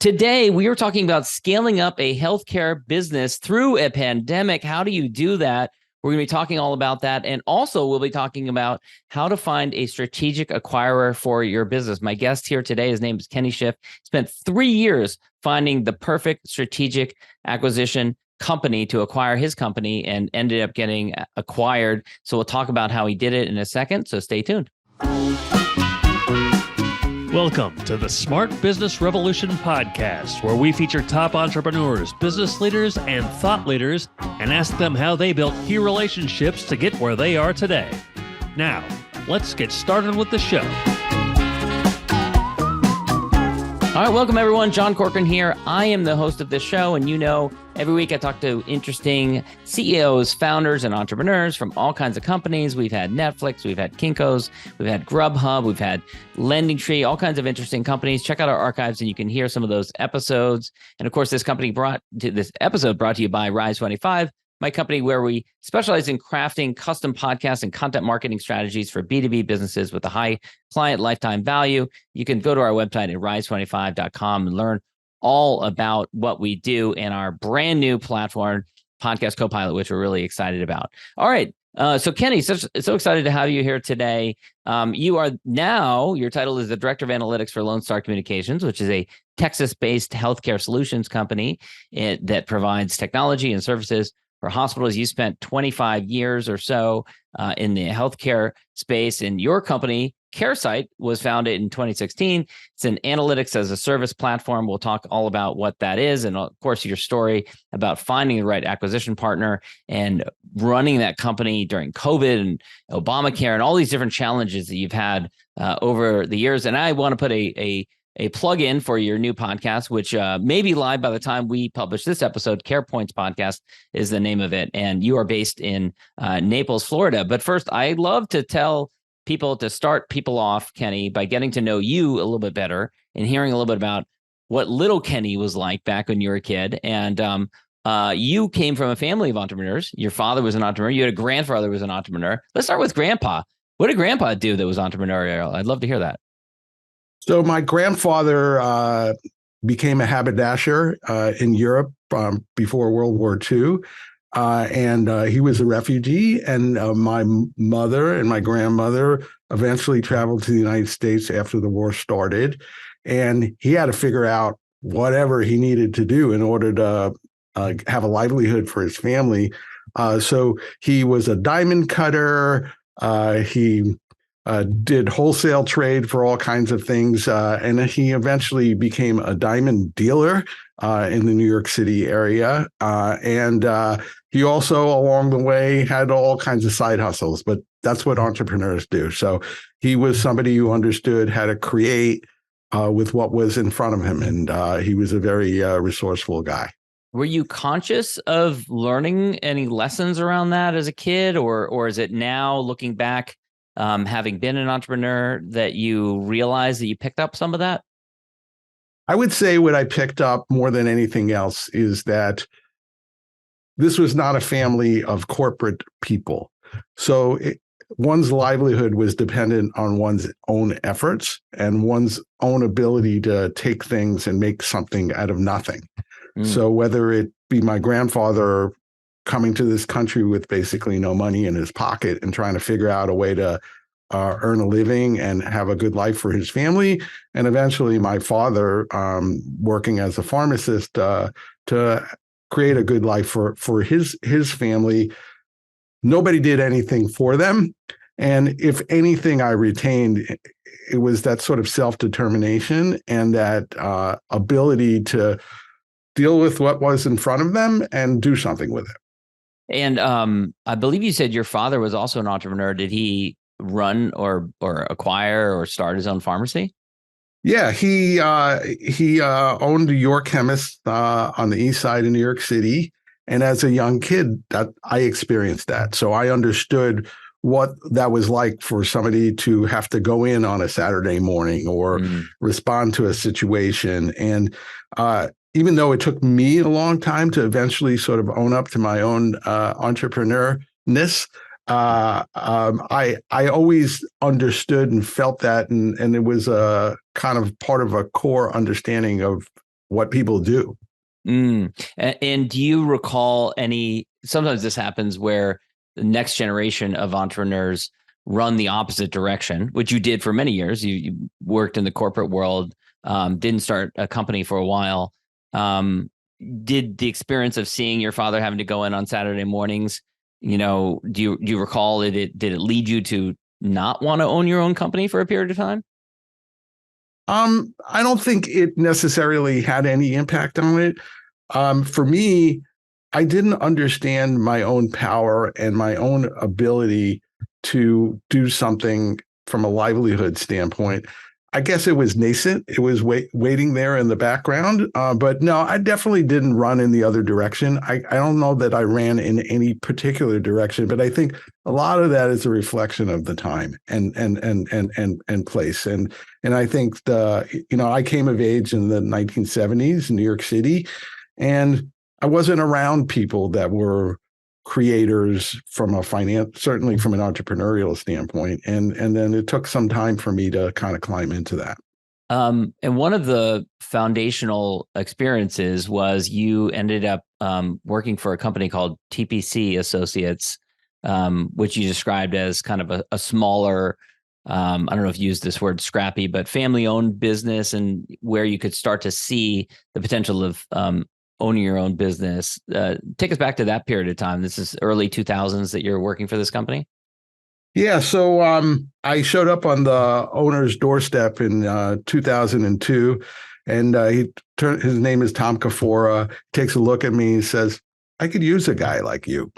Today, we are talking about scaling up a healthcare business through a pandemic. How do you do that? We're going to be talking all about that. And also, we'll be talking about how to find a strategic acquirer for your business. My guest here today, his name is Kenny Schiff, spent 3 years finding the perfect strategic acquisition company to acquire his company and ended up getting acquired. So we'll talk about how he did it in a second. So stay tuned. Welcome to the Smart Business Revolution podcast, where we feature top entrepreneurs, business leaders, and thought leaders and ask them how they built key relationships to get where they are today. Now, let's get started with the show. All right, welcome everyone. John Corcoran here. I am the host of this show, and you know, every week I talk to interesting CEOs, founders, and entrepreneurs from all kinds of companies. We've had Netflix, we've had Kinko's, we've had Grubhub, we've had LendingTree, all kinds of interesting companies. Check out our archives and you can hear some of those episodes. And of course, this episode brought to you by Rise25, my company where we specialize in crafting custom podcasts and content marketing strategies for B2B businesses with a high client lifetime value. You can go to our website at rise25.com and learn all about what we do in our brand new platform, Podcast Copilot, which we're really excited about. All right. So Kenny, so excited to have you here today. You are now, your title is the Director of Analytics for Lone Star Communications, which is a Texas-based healthcare solutions company that provides technology and services for hospitals. You spent 25 years or so in the healthcare space, and your company, CareSight, was founded in 2016. It's an analytics as a service platform. We'll talk all about what that is. And of course, your story about finding the right acquisition partner and running that company during COVID and Obamacare and all these different challenges that you've had over the years. And I want to put a plug in for your new podcast, which may be live by the time we publish this episode. CarePoints Podcast is the name of it. And you are based in Naples, Florida. But first, I love to tell people to start people off, Kenny, by getting to know you a little bit better and hearing a little bit about what little Kenny was like back when you were a kid. And you came from a family of entrepreneurs. Your father was an entrepreneur. You had a grandfather who was an entrepreneur. Let's start with Grandpa. What did Grandpa do that was entrepreneurial? I'd love to hear that. So my grandfather became a haberdasher in Europe before World War II. And he was a refugee, and my mother and my grandmother eventually traveled to the United States after the war started, and he had to figure out whatever he needed to do in order to have a livelihood for his family. So he was a diamond cutter. He did wholesale trade for all kinds of things, and he eventually became a diamond dealer in the New York City area. And he also, along the way, had all kinds of side hustles, but that's what entrepreneurs do. So he was somebody who understood how to create with what was in front of him, and he was a very resourceful guy. Were you conscious of learning any lessons around that as a kid, or is it now, looking back, having been an entrepreneur, that you realize that you picked up some of that? I would say what I picked up more than anything else is that this was not a family of corporate people. So one's livelihood was dependent on one's own efforts and one's own ability to take things and make something out of nothing. So whether it be my grandfather coming to this country with basically no money in his pocket and trying to figure out a way to earn a living and have a good life for his family, and eventually my father working as a pharmacist to create a good life for his family. Nobody did anything for them. And if anything I retained, it was that sort of self-determination and that ability to deal with what was in front of them and do something with it. And I believe you said your father was also an entrepreneur. Did he run or acquire or start his own pharmacy? Yeah, he owned Your Chemist on the east side of New York City. And as a young kid, that I experienced that. So I understood what that was like for somebody to have to go in on a Saturday morning or respond to a situation. And even though it took me a long time to eventually sort of own up to my own entrepreneurness, I always understood and felt that, and it was a kind of part of a core understanding of what people do. And do you recall sometimes this happens where the next generation of entrepreneurs run the opposite direction, which you did for many years. You worked in the corporate world, didn't start a company for a while. Did the experience of seeing your father having to go in on Saturday mornings, do you recall did it lead you to not want to own your own company for a period of time? I don't think it necessarily had any impact on it. For me, I didn't understand my own power and my own ability to do something from a livelihood standpoint. I guess it was nascent. It was waiting there in the background. But no, I definitely didn't run in the other direction. I don't know that I ran in any particular direction, but I think a lot of that is a reflection of the time and place. And I think I came of age in the 1970s in New York City, and I wasn't around people that were creators certainly from an entrepreneurial standpoint. And then it took some time for me to kind of climb into that. And one of the foundational experiences was you ended up working for a company called TPC Associates, which you described as kind of a smaller, I don't know if you used this word scrappy, but family-owned business, and where you could start to see the potential of owning your own business. Take us back to that period of time. This is early 2000s that you're working for this company? Yeah. So I showed up on the owner's doorstep in 2002, and his name is Tom Kafora, takes a look at me and says, "I could use a guy like you."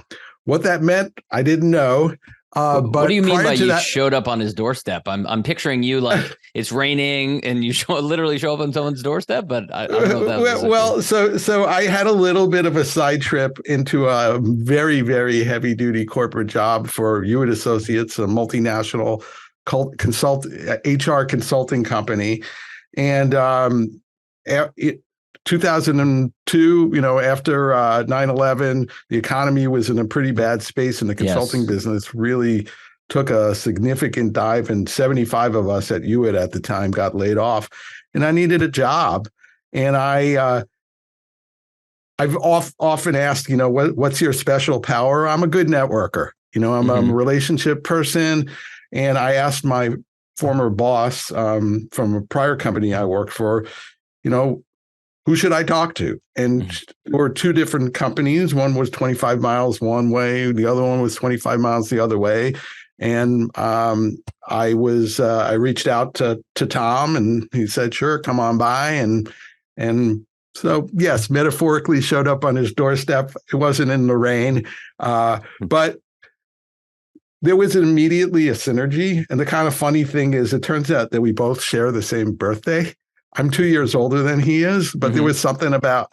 What that meant, I didn't know. But what do you mean by you showed up on his doorstep? I'm picturing you like it's raining and you literally show up on someone's doorstep, but I don't know if that was so I had a little bit of a side trip into a very, very heavy duty corporate job for Hewitt Associates, a multinational HR consulting company. And 2002, after 9/11, the economy was in a pretty bad space, and the consulting business really took a significant dive, and 75 of us at Hewitt at the time got laid off, and I needed a job. And I've often asked, what's your special power? I'm a good networker. I'm a relationship person. And I asked my former boss from a prior company I worked for, who should I talk to? And there were two different companies. One was 25 miles one way. The other one was 25 miles the other way. And I reached out to Tom, and he said, "Sure, come on by." And so, yes, metaphorically showed up on his doorstep. It wasn't in the rain, but there was immediately a synergy. And the kind of funny thing is, it turns out that we both share the same birthday. I'm 2 years older than he is, but there was something about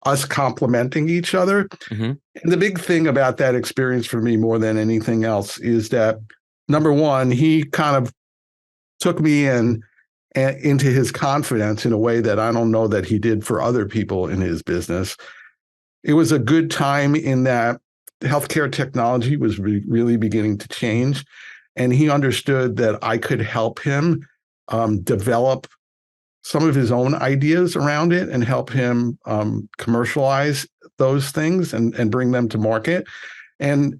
us complementing each other. And the big thing about that experience for me, more than anything else, is that, number one, he kind of took me into his confidence in a way that I don't know that he did for other people in his business. It was a good time in that healthcare technology was really beginning to change, and he understood that I could help him develop some of his own ideas around it and help him commercialize those things and bring them to market. And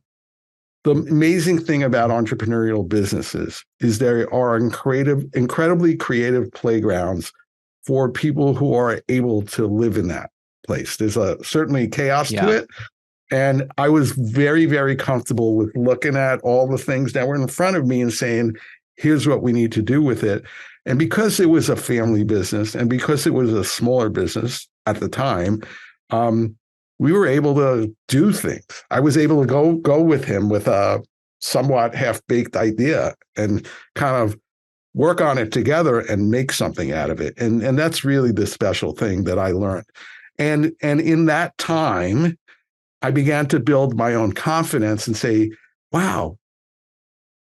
the amazing thing about entrepreneurial businesses is there are incredibly creative playgrounds for people who are able to live in that place. There's certainly chaos to it. And I was very, very comfortable with looking at all the things that were in front of me and saying, here's what we need to do with it. And because it was a family business, and because it was a smaller business at the time, we were able to do things. I was able to go with him with a somewhat half-baked idea and kind of work on it together and make something out of it. And that's really the special thing that I learned. And in that time, I began to build my own confidence and say, wow,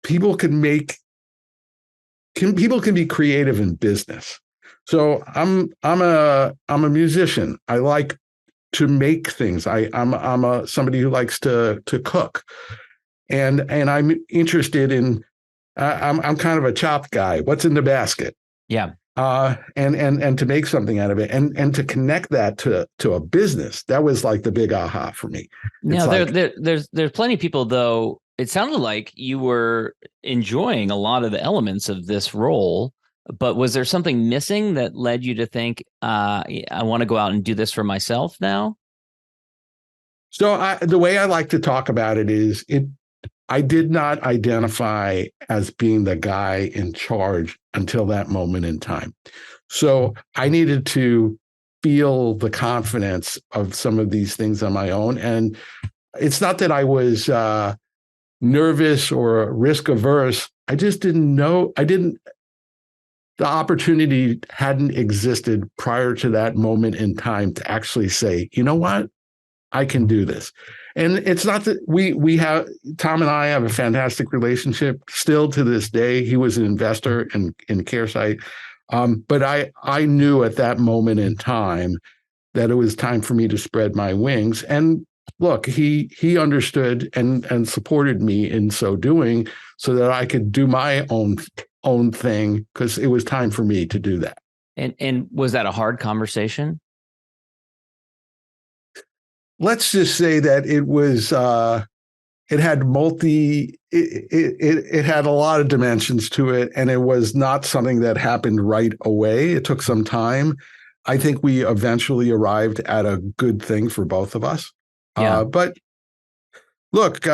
people can be creative in business. So I'm a musician. I like to make things. I'm somebody who likes to cook, and I'm interested in. I'm kind of a chop guy. What's in the basket? Yeah. and to make something out of it, and to connect that to a business. That was like the big aha for me. Now, there's plenty of people, though. It sounded like you were enjoying a lot of the elements of this role, but was there something missing that led you to think, I want to go out and do this for myself now? So the way I like to talk about it is I did not identify as being the guy in charge until that moment in time. So I needed to feel the confidence of some of these things on my own. And it's not that I was nervous or risk averse. I just didn't know. The opportunity hadn't existed prior to that moment in time to actually say, you know what? I can do this. And it's not that we have, Tom and I have a fantastic relationship still to this day. He was an investor in CareSight. But I knew at that moment in time that it was time for me to spread my wings. And look, he understood and supported me in so doing, so that I could do my own thing, because it was time for me to do that. And was that a hard conversation? Let's just say that it was, it had it had a lot of dimensions to it, and it was not something that happened right away. It took some time. I think we eventually arrived at a good thing for both of us. Yeah. But look,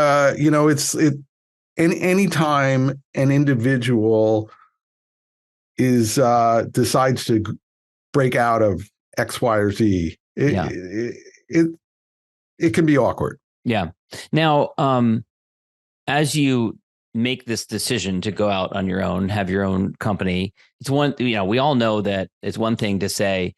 any time an individual decides to break out of X, Y, or Z, it can be awkward. Yeah. Now, as you make this decision to go out on your own, have your own company, it's one, we all know that it's one thing to say,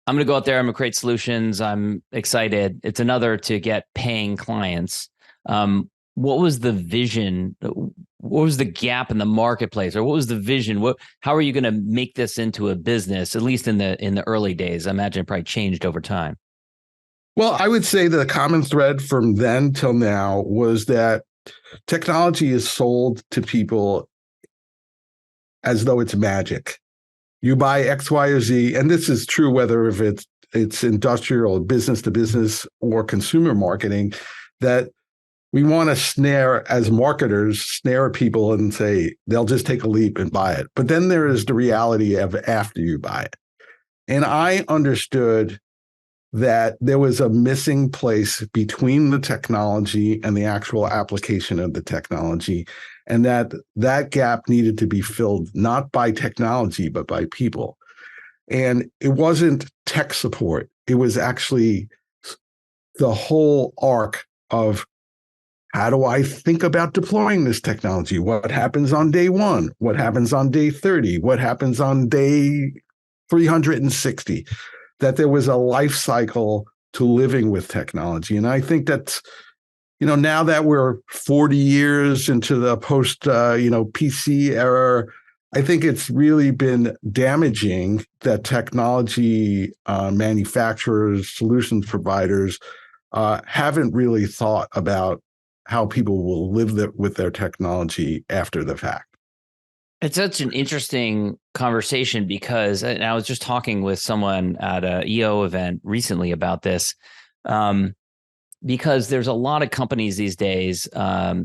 I'm going to go out there, I'm going to create solutions, I'm excited. It's another to get paying clients. What was the vision? What was the gap in the marketplace, or what was the vision? How are you going to make this into a business? At least in the early days, I imagine it probably changed over time. Well, I would say the common thread from then till now was that technology is sold to people as though it's magic. You buy X, Y, or Z, and this is true whether if it's industrial, business to business, or consumer marketing, that we want to snare, as marketers, snare people and say they'll just take a leap and buy it. But then there is the reality of after you buy it. And I understood that there was a missing place between the technology and the actual application of the technology, and that gap needed to be filled not by technology, but by people. And it wasn't tech support. It was actually the whole arc of, how do I think about deploying this technology? What happens on day 1? What happens on day 30? What happens on day 360? That there was a life cycle to living with technology. And I think that's, now that we're 40 years into the post, PC era, I think it's really been damaging that technology manufacturers, solutions providers haven't really thought about how people will live with their technology after the fact. It's such an interesting conversation because, and I was just talking with someone at a EO event recently about this, because there's a lot of companies these days,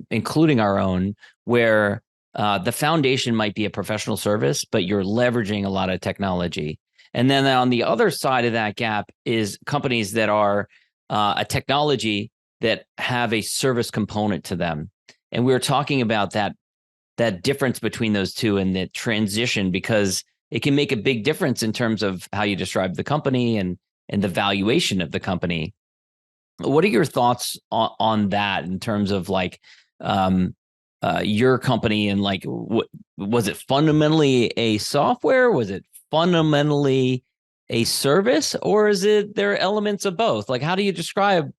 including our own, where the foundation might be a professional service, but you're leveraging a lot of technology. And then on the other side of that gap is companies that are a technology that have a service component to them. And we were talking about that difference between those two and the transition, because it can make a big difference in terms of how you describe the company and the valuation of the company. What are your thoughts on that in terms of like your company, and like, what was it fundamentally a software? Was it fundamentally a service, or is it there are elements of both? Like, how do you describe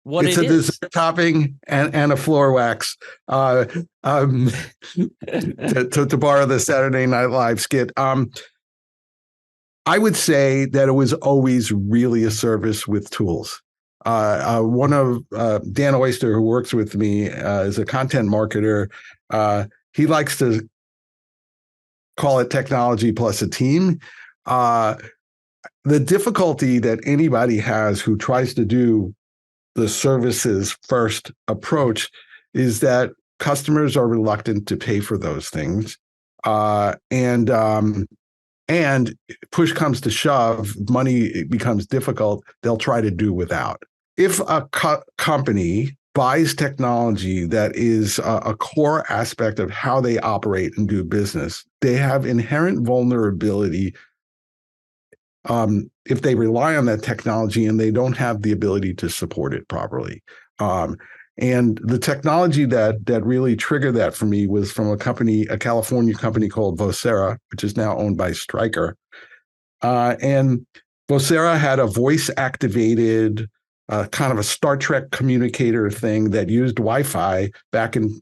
what it's it is? It's a dessert topping and a floor wax. To borrow the Saturday Night Live skit, I would say that it was always really a service with tools. One of Dan Oyster, who works with me, is a content marketer. He likes to call it technology plus a team. The difficulty that anybody has who tries to do the services first approach is that customers are reluctant to pay for those things. And push comes to shove, money becomes difficult, they'll try to do without. If a company buys technology that is a core aspect of how they operate and do business, they have inherent vulnerability if they rely on that technology and they don't have the ability to support it properly. And the technology that really triggered that for me was from a California company called Vocera, which is now owned by Stryker. And Vocera had a voice-activated kind of a Star Trek communicator thing that used Wi-Fi back in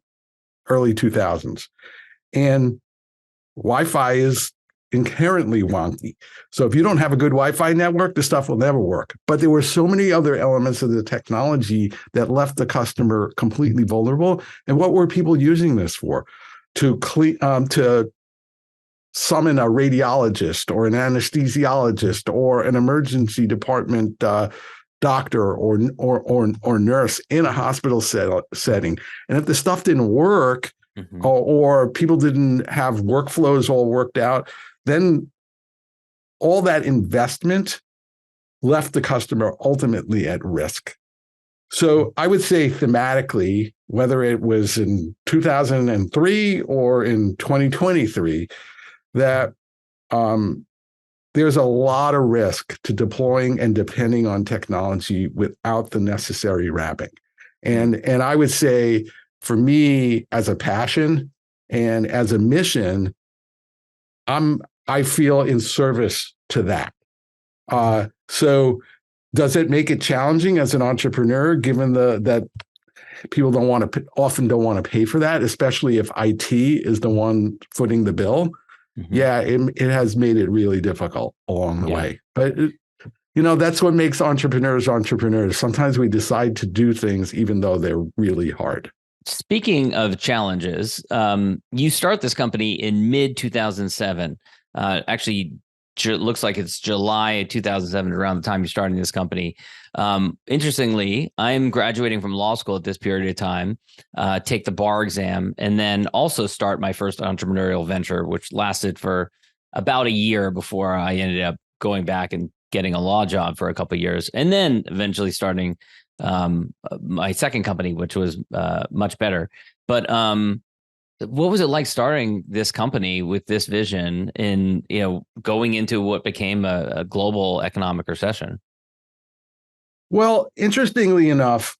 early 2000s. And Wi-Fi is inherently wonky. So if you don't have a good Wi-Fi network, the stuff will never work. But there were so many other elements of the technology that left the customer completely vulnerable. And what were people using this for? To summon a radiologist or an anesthesiologist or an emergency department doctor or nurse in a hospital setting. And if the stuff didn't work, or people didn't have workflows all worked out, then all that investment left the customer ultimately at risk. So I would say thematically, whether it was in 2003 or in 2023, that there's a lot of risk to deploying and depending on technology without the necessary wrapping. And I would say, for me, as a passion and as a mission, I feel in service to that. So does it make it challenging as an entrepreneur, given that people often don't want to pay for that, especially if IT is the one footing the bill? Yeah, it has made it really difficult along the way. But that's what makes entrepreneurs. Sometimes we decide to do things even though they're really hard. Speaking of challenges, you start this company in mid-2007. Actually, it looks like it's July 2007, around the time you're starting this company. Interestingly, I'm graduating from law school at this period of time, take the bar exam, and then also start my first entrepreneurial venture, which lasted for about a year before I ended up going back and getting a law job for a couple of years, and then eventually starting my second company, which was much better. But what was it like starting this company with this vision and going into what became a global economic recession? Well, interestingly enough,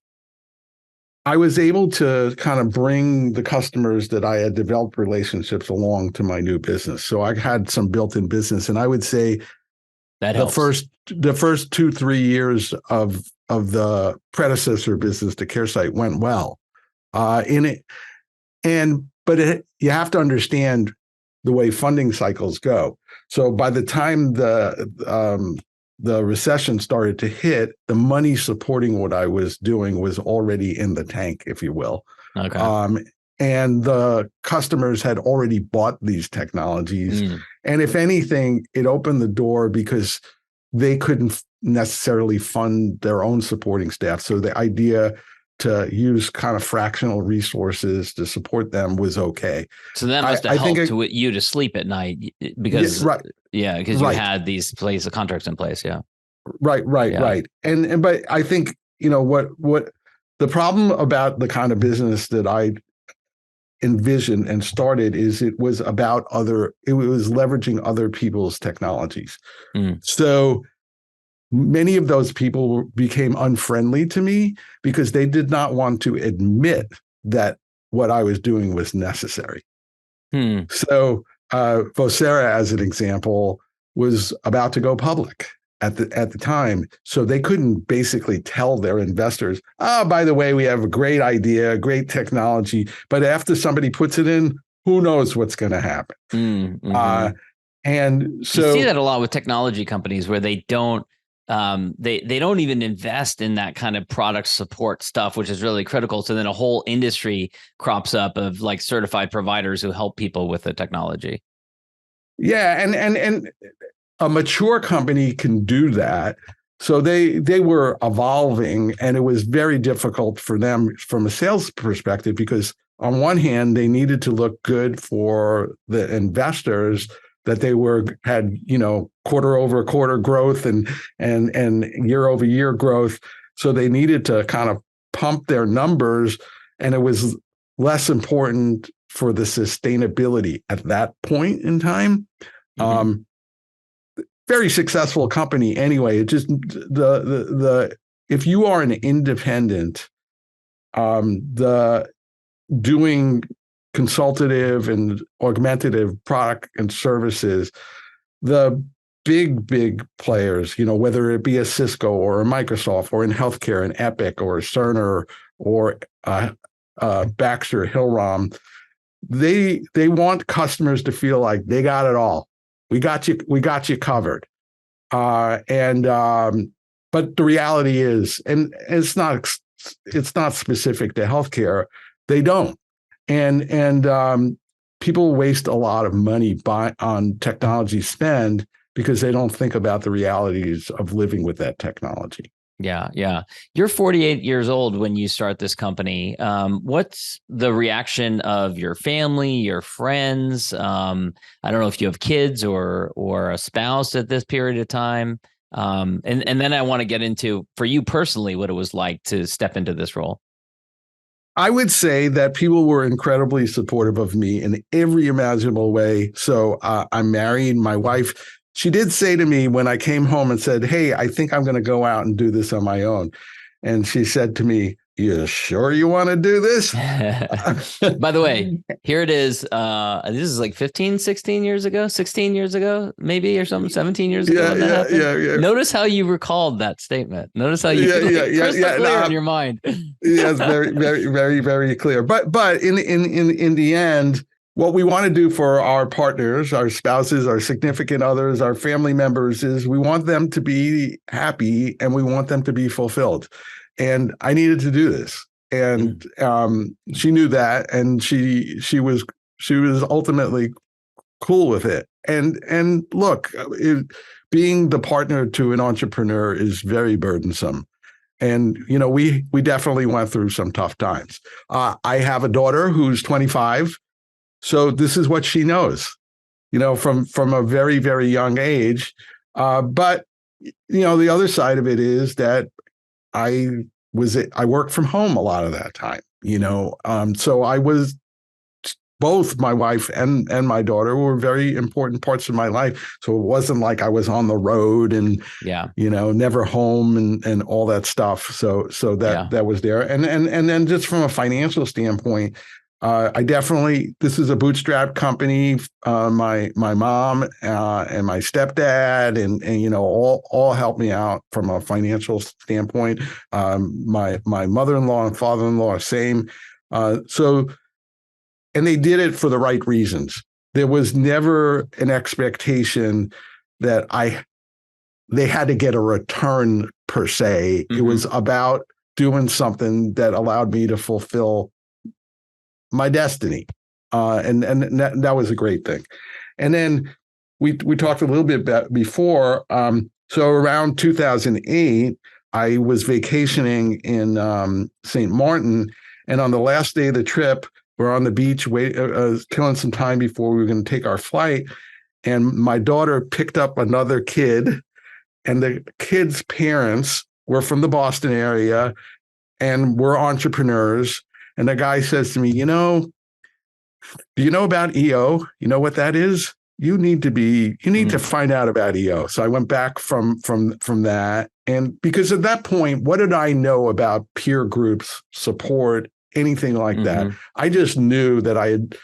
I was able to kind of bring the customers that I had developed relationships along to my new business. So I had some built-in business, and I would say that helps. The first 2-3 years of the predecessor business to CareSight went well in it. But you have to understand the way funding cycles go. So by the time the recession started to hit, the money supporting what I was doing was already in the tank, if you will. Okay. And the customers had already bought these technologies. And if anything, it opened the door because they couldn't necessarily fund their own supporting staff. So the idea to use kind of fractional resources to support them was okay. So that must have helped you to sleep at night because you had these contracts in place. Yeah. Right. And but I think, what the problem about the kind of business that I envisioned and started is it was leveraging other people's technologies. So many of those people became unfriendly to me because they did not want to admit that what I was doing was necessary. So Vocera, as an example, was about to go public at the time. So they couldn't basically tell their investors, by the way, we have a great idea, great technology, but after somebody puts it in, who knows what's going to happen? And so you see that a lot with technology companies where they don't they don't even invest in that kind of product support stuff, which is really critical. So then a whole industry crops up of like certified providers who help people with the technology. Yeah, and a mature company can do that. So they were evolving, and it was very difficult for them from a sales perspective because on one hand, they needed to look good for the investors that they had, quarter over quarter growth and year over year growth. So they needed to kind of pump their numbers, and it was less important for the sustainability at that point in time. Mm-hmm. Very successful company anyway. It just the if you are an independent, the doing consultative and augmentative product and services, the big players, whether it be a Cisco or a Microsoft or in healthcare, an Epic or a Cerner or Baxter, Hillrom, they want customers to feel like they got it all. We got you covered. But the reality is, and it's not specific to healthcare, they don't. And people waste a lot of money on technology spend because they don't think about the realities of living with that technology. Yeah. You're 48 years old when you start this company. What's the reaction of your family, your friends? I don't know if you have kids or a spouse at this period of time. And then I want to get into, for you personally, what it was like to step into this role. I would say that people were incredibly supportive of me in every imaginable way. So I'm married. My wife, she did say to me when I came home and said, "Hey, I think I'm going to go out and do this on my own." And she said to me, "You sure you want to do this?" By the way, here it is. This is like 16 years ago, maybe, or something, 17 years ago. Yeah. Notice how you recalled that statement. Notice how you crystal clear in your mind. Yes, very, very, very, very clear. But in the end, what we want to do for our partners, our spouses, our significant others, our family members is we want them to be happy and we want them to be fulfilled. And I needed to do this. And she knew that, and she was ultimately cool with it. And look, being the partner to an entrepreneur is very burdensome. And, we definitely went through some tough times. I have a daughter who's 25. So this is what she knows, from a very, very young age. But, the other side of it is that I worked from home a lot of that time, so I was, both my wife and my daughter were very important parts of my life. So it wasn't like I was on the road and, never home and all that stuff. So that was there. And then just from a financial standpoint, this is a bootstrap company. My mom and my stepdad and all helped me out from a financial standpoint. My mother-in-law and father-in-law, same. And they did it for the right reasons. There was never an expectation that they had to get a return per se. Mm-hmm. It was about doing something that allowed me to fulfill my destiny. And that was a great thing. And then we talked a little bit about before. So around 2008, I was vacationing in St. Martin. And on the last day of the trip, we're on the beach, killing some time before we were going to take our flight. And my daughter picked up another kid, and the kid's parents were from the Boston area and were entrepreneurs. And the guy says to me, do you know about EO? You know what that is? You need to find out about EO. So I went back from that. And because at that point, what did I know about peer groups, support, anything like that? I just knew that I had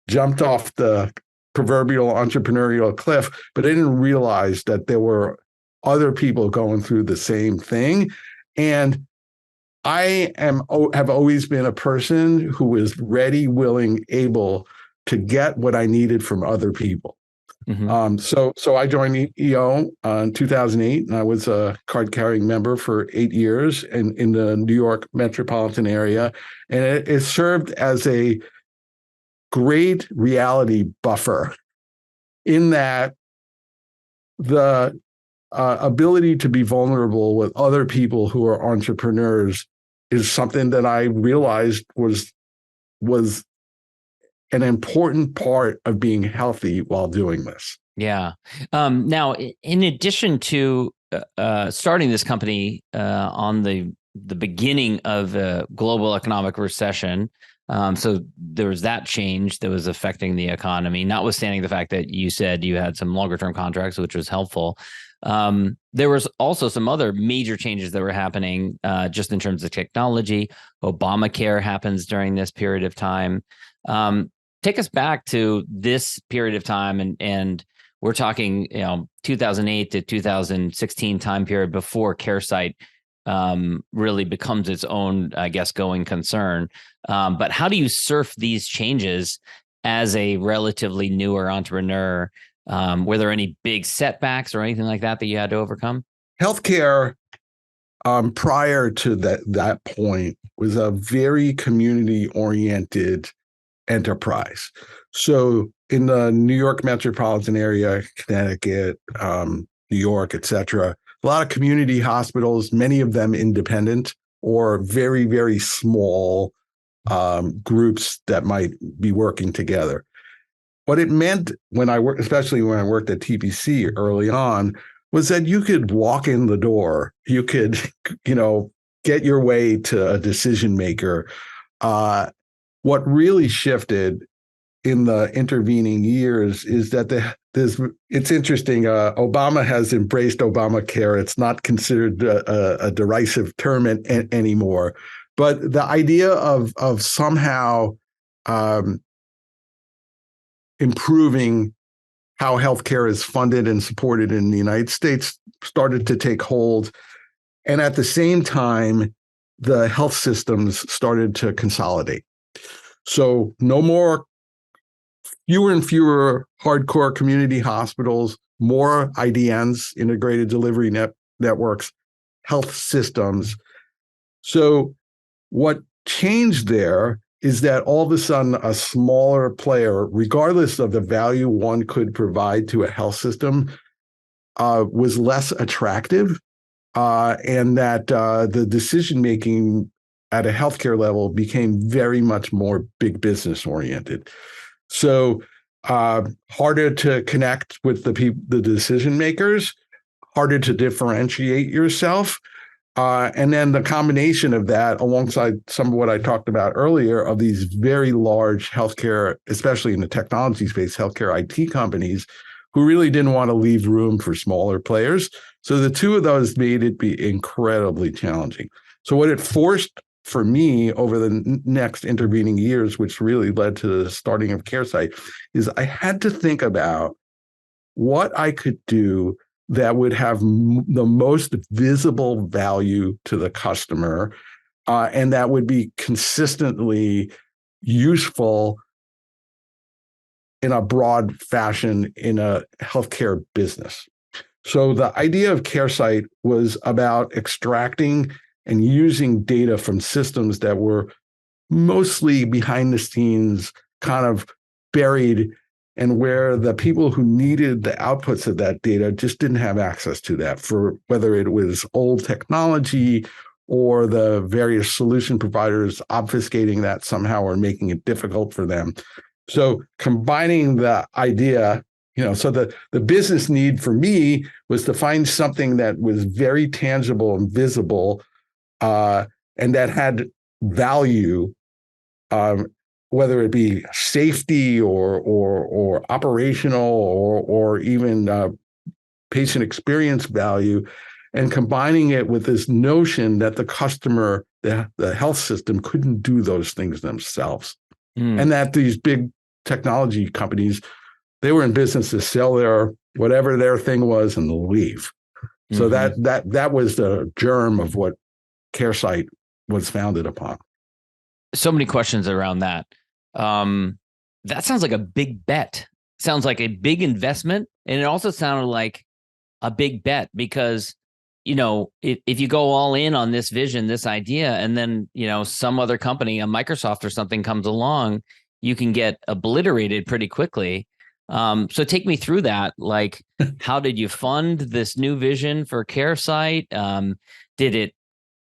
jumped off the proverbial entrepreneurial cliff, but I didn't realize that there were other people going through the same thing. And I have always been a person who is ready, willing, able to get what I needed from other people. Mm-hmm. So I joined EO in 2008, and I was a card-carrying member for 8 years in the New York metropolitan area, and it served as a great reality buffer in that the ability to be vulnerable with other people who are entrepreneurs is something that I realized was an important part of being healthy while doing this. Yeah. Now, in addition to starting this company on the beginning of a global economic recession, so there was that change that was affecting the economy, notwithstanding the fact that you said you had some longer term contracts, which was helpful. There was also some other major changes that were happening just in terms of technology. Obamacare happens during this period of time. Take us back to this period of time, and we're talking, 2008 to 2016 time period before CareSight really becomes its own, I guess, going concern. But how do you surf these changes as a relatively newer entrepreneur? Were there any big setbacks or anything like that you had to overcome? Healthcare, prior to that point, was a very community-oriented enterprise. So in the New York metropolitan area, Connecticut, New York, et cetera, a lot of community hospitals, many of them independent or very, very small groups that might be working together. What it meant especially when I worked at TPC early on, was that you could walk in the door, you could, get your way to a decision maker. What really shifted in the intervening years is that it's interesting. Obama has embraced Obamacare. It's not considered a derisive term anymore, but the idea of somehow improving how healthcare is funded and supported in the United States started to take hold. And at the same time, the health systems started to consolidate. So fewer and fewer hardcore community hospitals, more IDNs, integrated delivery networks, health systems. So what changed there is that all of a sudden a smaller player, regardless of the value one could provide to a health system, was less attractive, and that the decision-making at a healthcare level became very much more big business oriented. So harder to connect with the decision makers, harder to differentiate yourself. And then the combination of that, alongside some of what I talked about earlier, of these very large healthcare, especially in the technology space, healthcare IT companies, who really didn't want to leave room for smaller players. So the two of those made it be incredibly challenging. So what it forced for me over the next intervening years, which really led to the starting of CareSight, is I had to think about what I could do that would have the most visible value to the customer, and that would be consistently useful in a broad fashion in a healthcare business. So the idea of CareSight was about extracting and using data from systems that were mostly behind the scenes, kind of buried, and where the people who needed the outputs of that data just didn't have access to that, for whether it was old technology or the various solution providers obfuscating that somehow or making it difficult for them. So combining the idea, so the business need for me was to find something that was very tangible and visible, and that had value, whether it be safety or operational or even patient experience value, and combining it with this notion that the customer, the health system, couldn't do those things themselves. And that these big technology companies, they were in business to sell whatever their thing was and leave. So that was the germ of what CareSight was founded upon. So many questions around that. That sounds like a big bet. Sounds like a big investment. And it also sounded like a big bet because, if you go all in on this vision, this idea, and then, some other company, a Microsoft or something comes along, you can get obliterated pretty quickly. So take me through that. Like, how did you fund this new vision for CareSight? Did it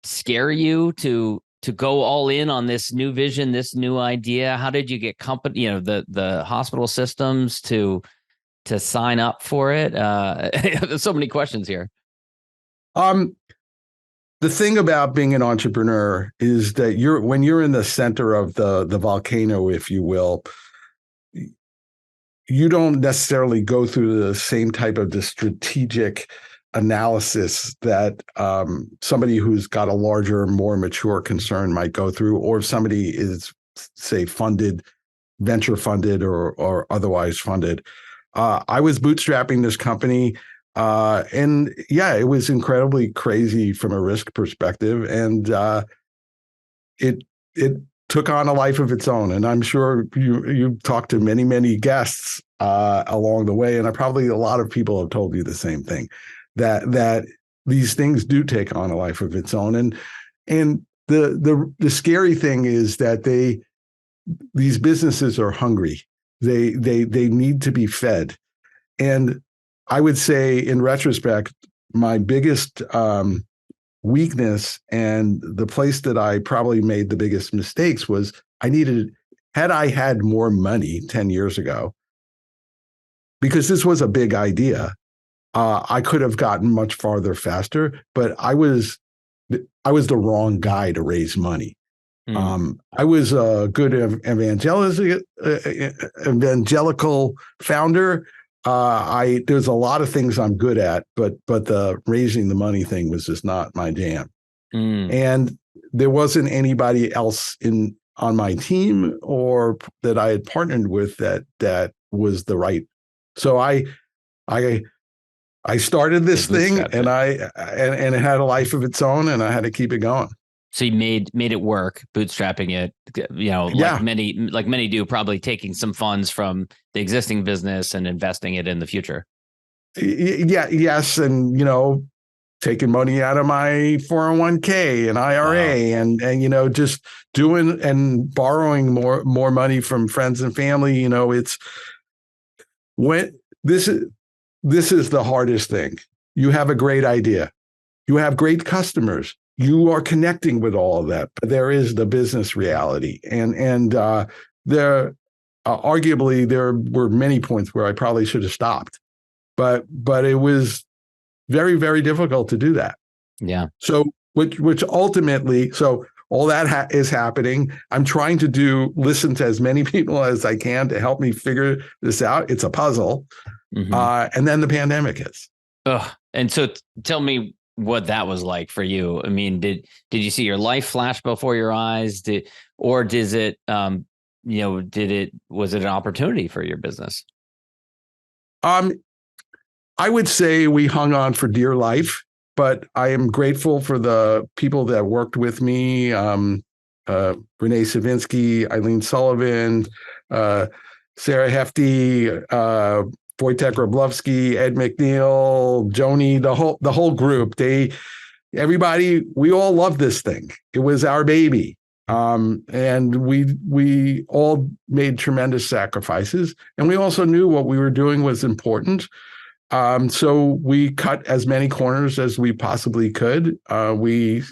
scare you to go all in on this new vision, this new idea? How did you get the hospital systems to sign up for it? There's so many questions here. The thing about being an entrepreneur is that when you're in the center of the volcano, if you will, you don't necessarily go through the same type of the strategic analysis that somebody who's got a larger, more mature concern might go through, or if somebody is, say, venture funded or otherwise funded. I was bootstrapping this company. And yeah, it was incredibly crazy from a risk perspective. And it took on a life of its own. And I'm sure you've talked to many, many guests along the way. And a lot of people have told you the same thing, that these things do take on a life of its own. And the scary thing is that these businesses are hungry. They need to be fed. And I would say, in retrospect, my biggest weakness and the place that I probably made the biggest mistakes was had I had more money 10 years ago, because this was a big idea, I could have gotten much farther faster, but I was the wrong guy to raise money. I was a good evangelical founder. There's a lot of things I'm good at, but the raising the money thing was just not my jam. And there wasn't anybody else on my team or that I had partnered with that was the right. So I started this thing, and it had a life of its own, and I had to keep it going. So you made it work, bootstrapping it, like many do, probably taking some funds from the existing business and investing it in the future. Yeah, yes, and taking money out of my 401k and IRA, wow. and just doing and borrowing more money from friends and family. It's when this is the hardest thing. You have a great idea, you have great customers. You are connecting with all of that, but there is the business reality, and there arguably there were many points where I probably should have stopped, but it was very, very difficult to do that. Yeah. So which ultimately, so all that is happening. I'm trying to listen to as many people as I can to help me figure this out. It's a puzzle, and then the pandemic hits. And so tell me what that was like for you. I mean, did you see your life flash before your eyes? Was it an opportunity for your business? I would say we hung on for dear life, but I am grateful for the people that worked with me. Renee Savinsky, Eileen Sullivan, Sarah Hefty, Wojtek Grablovsky, Ed McNeil, Joni, the whole group. Everybody, we all loved this thing. It was our baby. And we all made tremendous sacrifices. And we also knew what we were doing was important. So we cut as many corners as we possibly could. We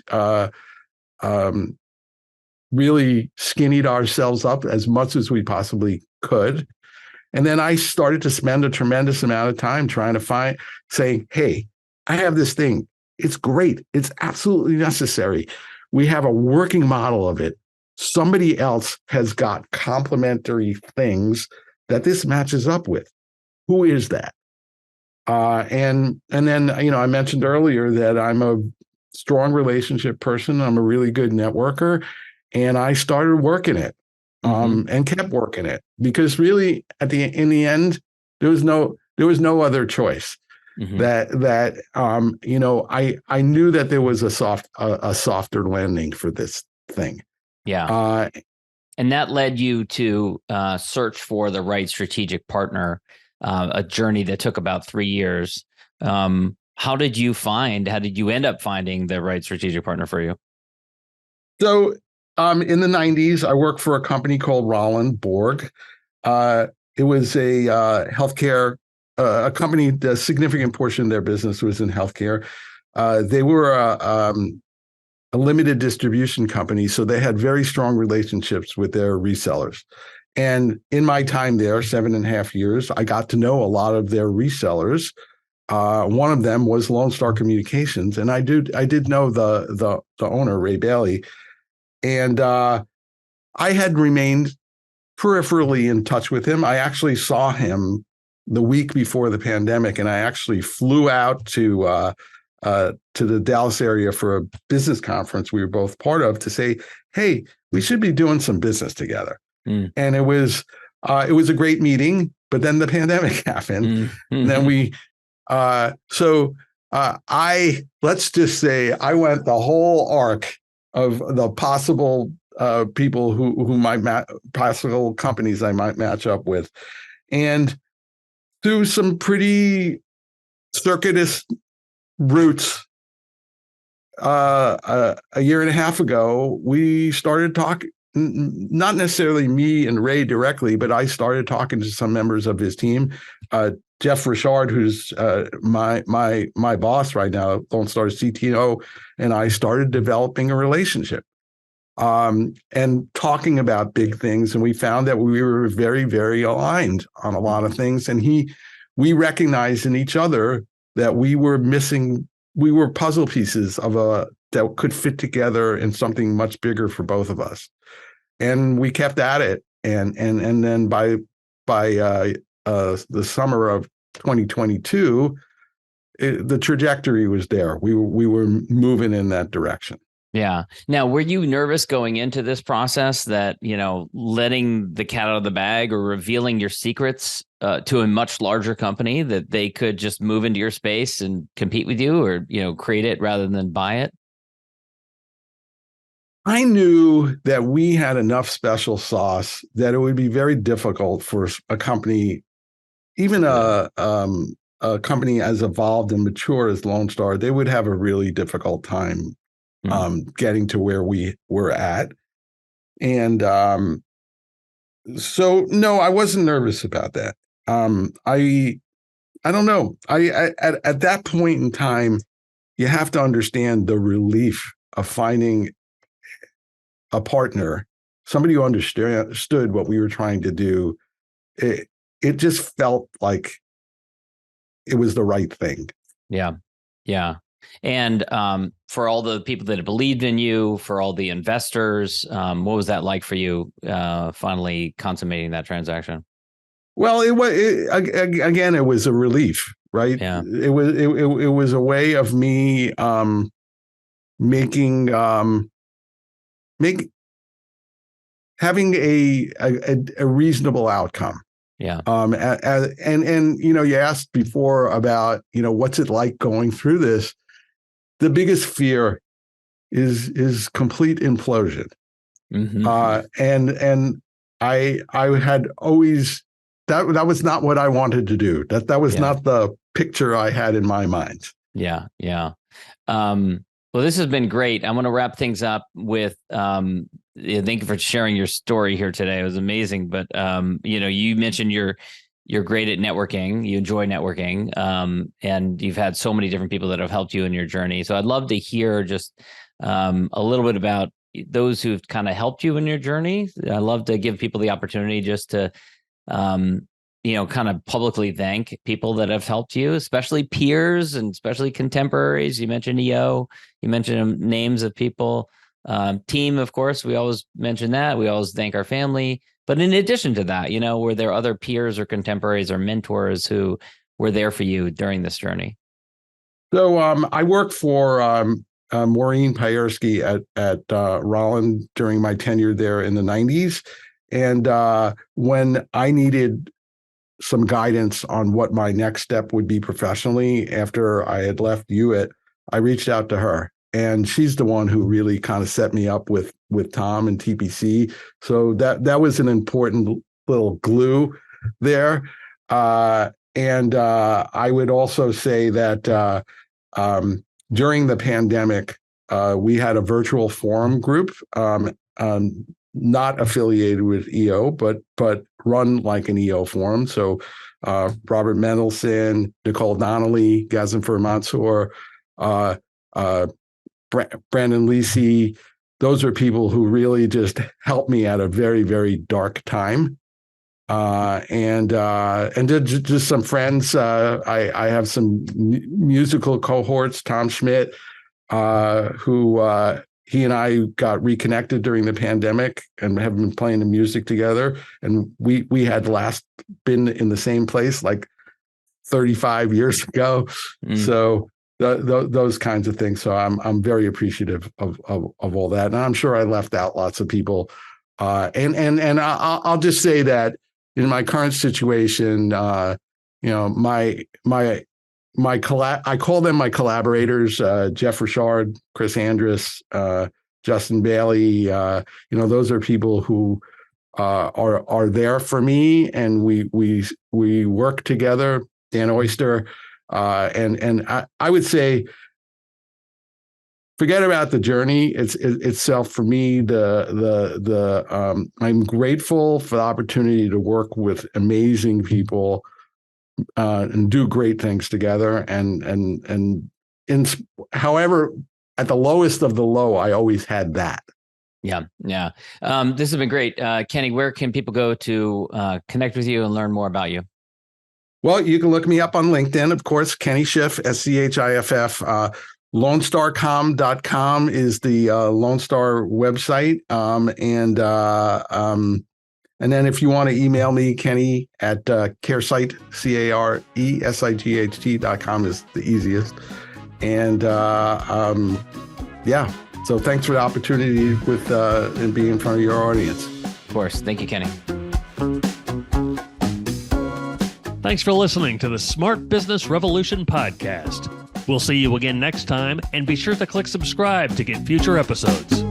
really skinnied ourselves up as much as we possibly could. And then I started to spend a tremendous amount of time trying to saying, hey, I have this thing. It's great. It's absolutely necessary. We have a working model of it. Somebody else has got complementary things that this matches up with. Who is that? And then, I mentioned earlier that I'm a strong relationship person. I'm a really good networker, and I started working it. And kept working it, because really in the end, there was no other choice. That I knew that there was a softer landing for this thing. Yeah. And that led you to search for the right strategic partner, a journey that took about 3 years. How did you end up finding the right strategic partner for you? So in the 90s, I worked for a company called Roland Borg. it was a healthcare a company. A significant portion of their business was in healthcare. They were a limited distribution company, so they had very strong relationships with their resellers. And in my time there, 7.5 years, I got to know a lot of their resellers. One of them was Lone Star Communications, and I did know the owner, Ray Bailey, and I had remained peripherally in touch with him. I actually saw him the week before the pandemic, and I actually flew out to the Dallas area for a business conference we were both part of to say, hey, we should be doing some business together. And it was a great meeting, but then the pandemic happened. And then let's just say I went the whole arc of the possible people who might possible companies I might match up with. And through some pretty circuitous routes, a year and a half ago, we started talking, not necessarily me and Ray directly, but I started talking to some members of his team. Jeff Richard, who's my boss right now, Lone Star's CTO, and I started developing a relationship and talking about big things. And we found that we were very, very aligned on a lot of things. And we recognized in each other that we were puzzle pieces that could fit together in something much bigger for both of us. And we kept at it. And then by the summer of 2022, the trajectory was there. We were moving in that direction. Yeah. Now, were you nervous going into this process that, letting the cat out of the bag or revealing your secrets to a much larger company, that they could just move into your space and compete with you, or, create it rather than buy it? I knew that we had enough special sauce that it would be very difficult for a company, even a company as evolved and mature as Lone Star. They would have a really difficult time getting to where we were at. And so, no, I wasn't nervous about that. I don't know. At that point in time, you have to understand the relief of finding a partner, somebody who understood what we were trying to do. It just felt like it was the right thing. Yeah. Yeah. And for all the people that have believed in you, for all the investors, what was that like for you finally consummating that transaction? Well, it was a relief, right? Yeah. It was a way of me having a reasonable outcome. Yeah. And you asked before about, what's it like going through this? The biggest fear is complete implosion. And I had always, that was not what I wanted to do. That was not the picture I had in my mind. Yeah. Yeah. Well, this has been great. I want to wrap things up with, thank you for sharing your story here today. It was amazing. But, you mentioned you're great at networking. You enjoy networking. And you've had so many different people that have helped you in your journey. So I'd love to hear just a little bit about those who've kind of helped you in your journey. I love to give people the opportunity just to, kind of publicly thank people that have helped you, especially peers and especially contemporaries. You mentioned EO, you mentioned names of people, team, of course, we always mention that. We always thank our family. But in addition to that, were there other peers or contemporaries or mentors who were there for you during this journey? So I worked for Maureen Payersky at Rollin during my tenure there in the 90s. And when I needed some guidance on what my next step would be professionally after I had left Hewitt, I reached out to her. And she's the one who really kind of set me up with Tom and TPC. So that was an important little glue there. And I would also say that during the pandemic, we had a virtual forum group not affiliated with EO, but run like an EO forum. So Robert Mendelson, Nicole Donnelly, Gazenfer Mansour, Brandon Lisi. Those are people who really just helped me at a very, very dark time. And just some friends. I have some musical cohorts. Tom Schmidt, who he and I got reconnected during the pandemic and have been playing the music together. And we had last been in the same place like 35 years ago. So those kinds of things. So I'm very appreciative of all that. And I'm sure I left out lots of people. And I'll just say that in my current situation, I call them my collaborators, Jeff Richard, Chris Andrus, Justin Bailey. Those are people who are there for me, and we work together. Dan Oyster, and I would say, forget about the journey itself. For me, I'm grateful for the opportunity to work with amazing people and do great things together. And however, at the lowest of the low, I always had that. Yeah. This has been great. Kenny, where can people go to connect with you and learn more about you? Well, you can look me up on LinkedIn, of course, Kenny Schiff, SCHIFF. LoneStarCom.com is the Lone Star website. And then if you want to email me, Kenny at CareSight, CareSight.com is the easiest. And so thanks for the opportunity and being in front of your audience. Of course. Thank you, Kenny. Thanks for listening to the Smart Business Revolution podcast. We'll see you again next time, and be sure to click subscribe to get future episodes.